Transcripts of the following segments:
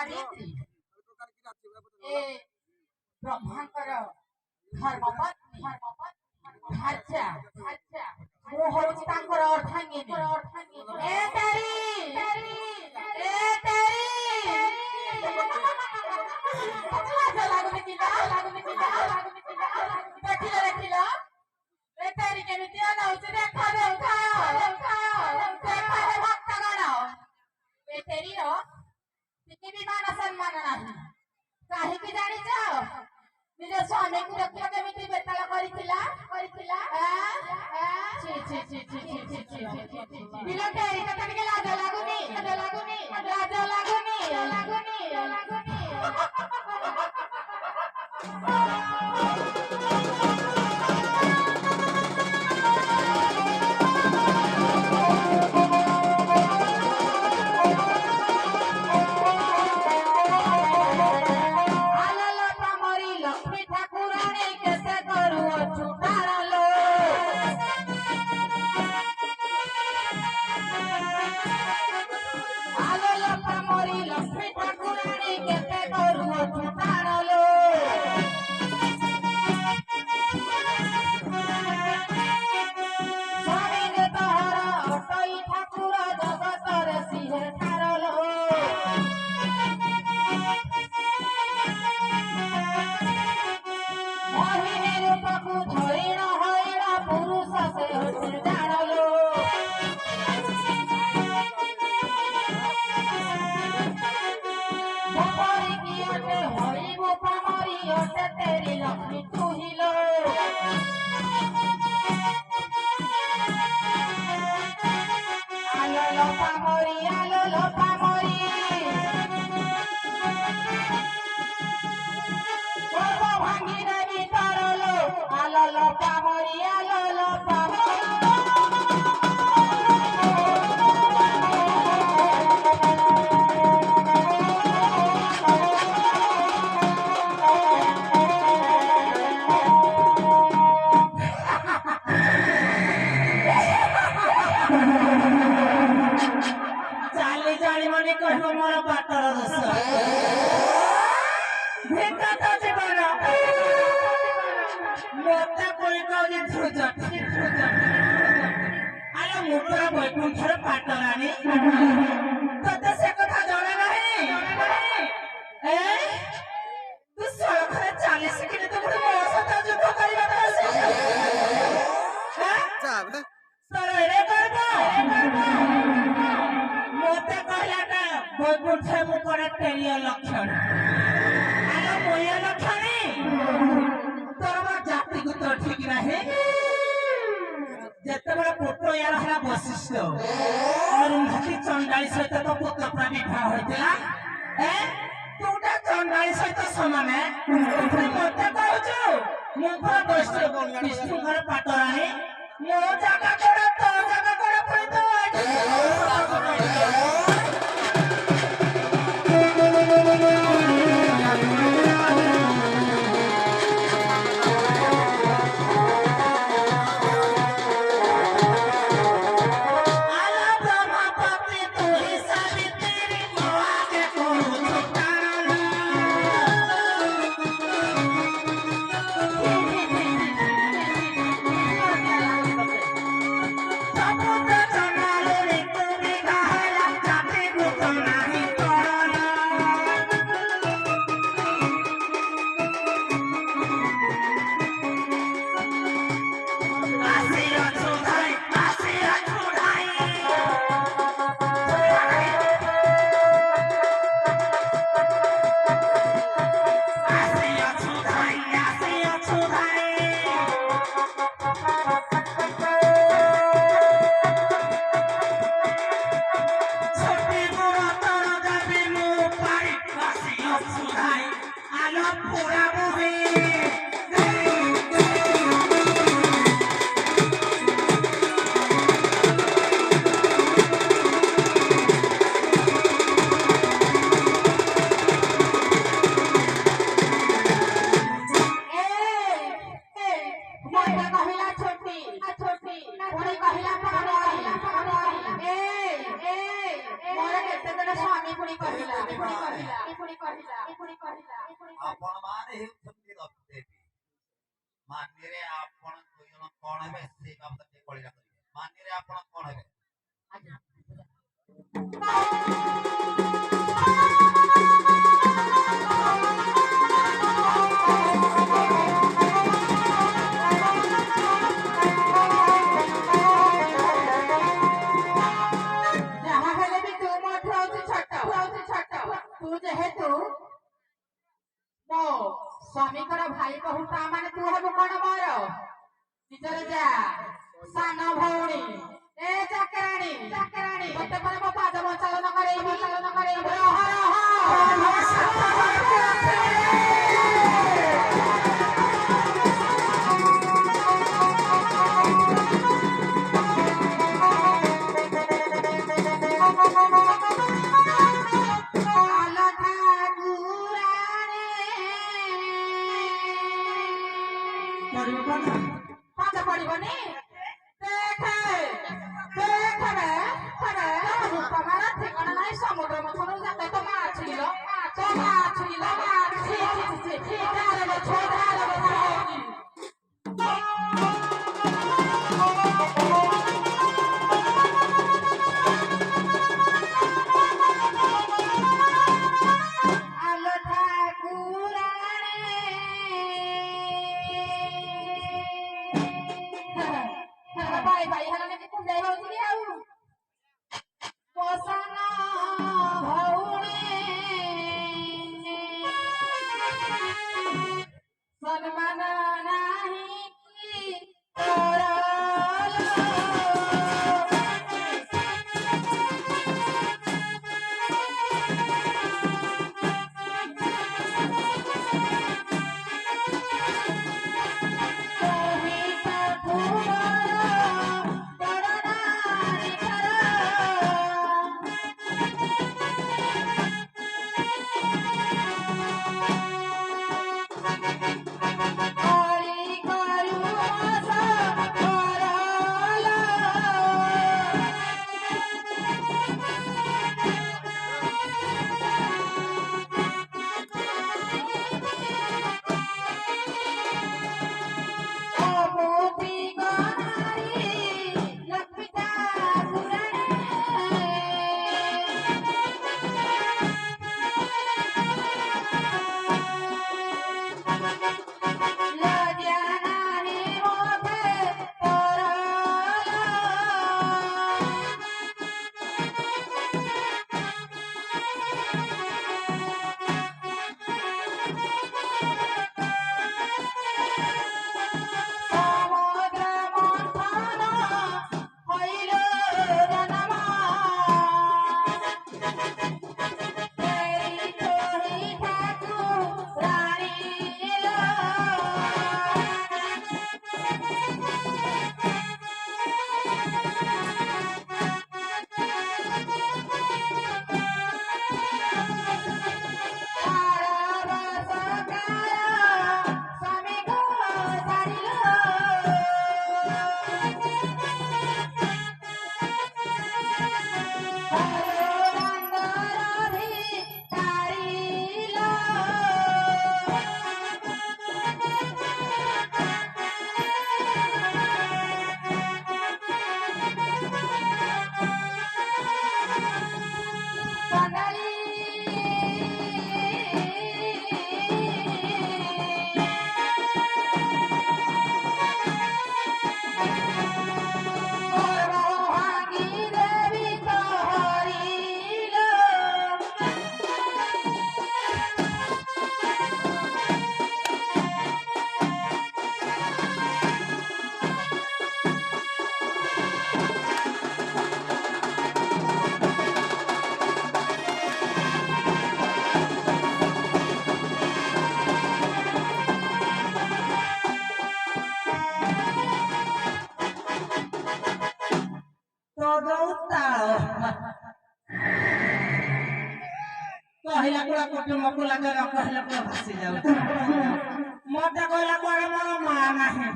सावित्री ए ब्रह्मांकर धर्मपत्नी भार्या ମୁଁ ହଉଛି ତାଙ୍କର ଅର୍ଦ୍ଧାଙ୍ଗିନୀ ଏ ତେରି ଲାଜ ଲାଗୁନି ପିଲା ଦେଖିଲ ଏ ତେରି କେମିତି ଅନଉଛି ଦେଖରେ ଭକ୍ତଗଣ ଏ ତେରିର ଟିକେ ବି ମାନ ସମ୍ମାନ ନାହିଁ କାହିଁକି ଜାଣିଛ ନିଜ ସ୍ୱାମୀକୁ ଦେଖିବ କେମିତି ବେତାଳ କରିଥିଲା ବିଲଟେରୀ ତତେ ଟିକେ ଲାଜ ଲାଗୁନି ବୈକୁଣ୍ଠର ପାଟରାଣୀ ତତେ ସେ କଥା ଜଣା ନାହିଁ ତୁ ସଳଖରେ ଚାଲି ଶିଖିନି ତୁ ଗୋଟେ ମୋ ସହିତ ଯୁଦ୍ଧ କରିବାକୁ ମତେ କହିଲାଟା ବୈକୁଣ୍ଠ ମୁଁ କରେ ତେରିୟ ଲକ୍ଷଣ ମୂଲ୍ୟ ଲକ୍ଷଣୀ ତୋର ଜାତିକୁ ତ ଠିକ ନାହିଁ ଯେତେବେଳେ ପୁତ୍ର ୟାର ହେଲା ବଶିଷ୍ଠ ଅରୁନ୍ଧତୀ ଚଣ୍ଡାଳୀ ସହିତ ତ ପୁତ୍ର ବିବାହ ହୋଇଥିଲା ତୁଟା ଚଣ୍ଡାଳୀ ସହିତ ସମାନ ମତେ କହୁଛୁ ମୁଁ ବିଷ୍ଣୁଙ୍କର ପାଟରାଣୀ ମୋ ଜାଗା କଣ ତୋ ଜାଗା କଣ ପୁଣି ତୁ ଆପଣ ମାନେ ହେଉଛନ୍ତି ରଖିଦେବି ମାନିରେ ଆପଣ ଦୁଇ ଜଣ କଣ ହେବେ ସେଇ ବାବଦ ଟିକେ କଳିରା କରିବେ ମାନିରେ ଆପଣ କଣ ହେବେ ଯାହା ହେଲେ ବି ତୁ ମଧ୍ୟ ହଉଛି ଛୋଟ ତୁ ଯେହେତୁ ମୋ ସ୍ୱାମୀଙ୍କର ଭାଇ ବୋହୁ ତା ମାନେ ତୁ ହବୁ କଣ ମୋର ନିଜର ଯା ସାନ ଭଉଣୀ ଏ ଚାକରାଣୀ ତତେ ପରେ ମୋ ପାଦ ବଞ୍ଚାଳନ କରେଇବି ରହ ପାଦ ପଡିବନି ଠିକଣା ନାହିଁ ସମୁଦ୍ର ମଥନ ଯାତେ ତ ମା ଛୁଇଲ ଭାଇ ହେଲାନି କୁଣ୍ଡେଇ ହଉଛି ଆଉ ପସନ ଭଉଣୀ ସମ୍ମାନ ନାହିଁ ତୋର କହିଲା କୁଳା କୁଟୁମ୍ବ କୁଲା ନ କହିଲା କୁଳା ଭାସି ଯାଉଛି ମତେ କହିଲା କୁଆଡେ ମୋର ମା ନାହିଁ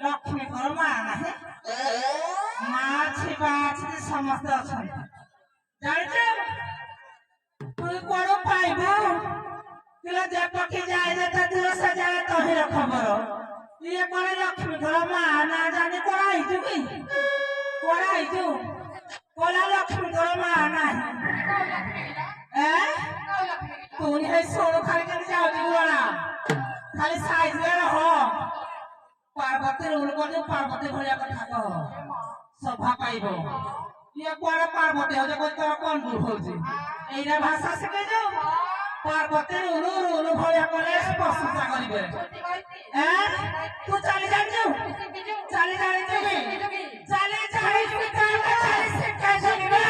ଲକ୍ଷ୍ମୀଙ୍କର ମା ନାହିଁ ମା ଅଛି ବା ଅଛି ସମସ୍ତେ ଅଛନ୍ତି ଜାଣିଛୁ ତୁ তুই কোন পাইবো কিলো যে পক্ষে যায় না তা দূর সে যায় তো হে খবর ইয়ে করে লক্ষ্মী ঘর মা না জানি করাইছু কি করাইছু কোলা লক্ষ্মী ঘর মা নাই তুই হে সোনো খালি কেন যাও দিওলা খালি সাইজ রে রহ পার্বতীর উলকনে পার্বতী ভলিয়া কথা কহ শোভা পাইব ইয়ে কোয়ারে পার্বতী হচ্ছে কই তোর কোন ভুল হচ্ছে এইটা ভাষা শিখে যাও পার্বতীর উলু উলু ভলিয়া করে প্রশংসা করিবে তু চালি জানিছু চালি জানিছু কি চালি জানিছু তাহলে চালি শিক্ষা শিখবে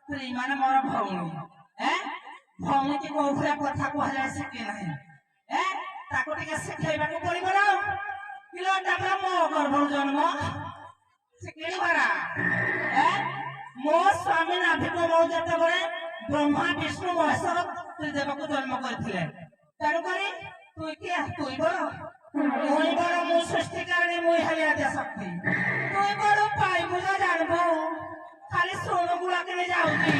ସ୍ତ୍ରୀ ମାନେ ମୋର ଭଉଣୀ ଭଉଣୀ କି କୋଉ ଭଳିଆ କଥା କୁହାଯାଏ ଶିଖି ନାହିଁ ତାକୁ ଟିକେ ଶିଖେଇବାକୁ ପଡିବ ନା ପିଲାଟା ମୋ ଗର୍ଭରୁ ଜନ୍ମ ଶିଖେଇ ପାରା ମୋ ସ୍ୱାମୀ ନାଭିକ ମୋ ଯେତେବେଳେ ବ୍ରହ୍ମା ବିଷ୍ଣୁ ମହେଶ୍ୱର ତ୍ରିଦେବକୁ ଜନ୍ମ କରିଥିଲେ ତେଣୁକରି ତୁଇ କିଏ ତୁଇ ବଡ ମୁଇଁ ବଡ ମୁଁ ସୃଷ୍ଟିକାରିଣୀ ମୁଇଁ ହେଲି ଆଦ୍ୟ ଶକ୍ତି ତୁଇ ବଡ ପାଇବୁ ନା ଜାଣିବୁ ଖାଲି ଶୁଣୁ ଗୁଡାକ ଯାଉଛି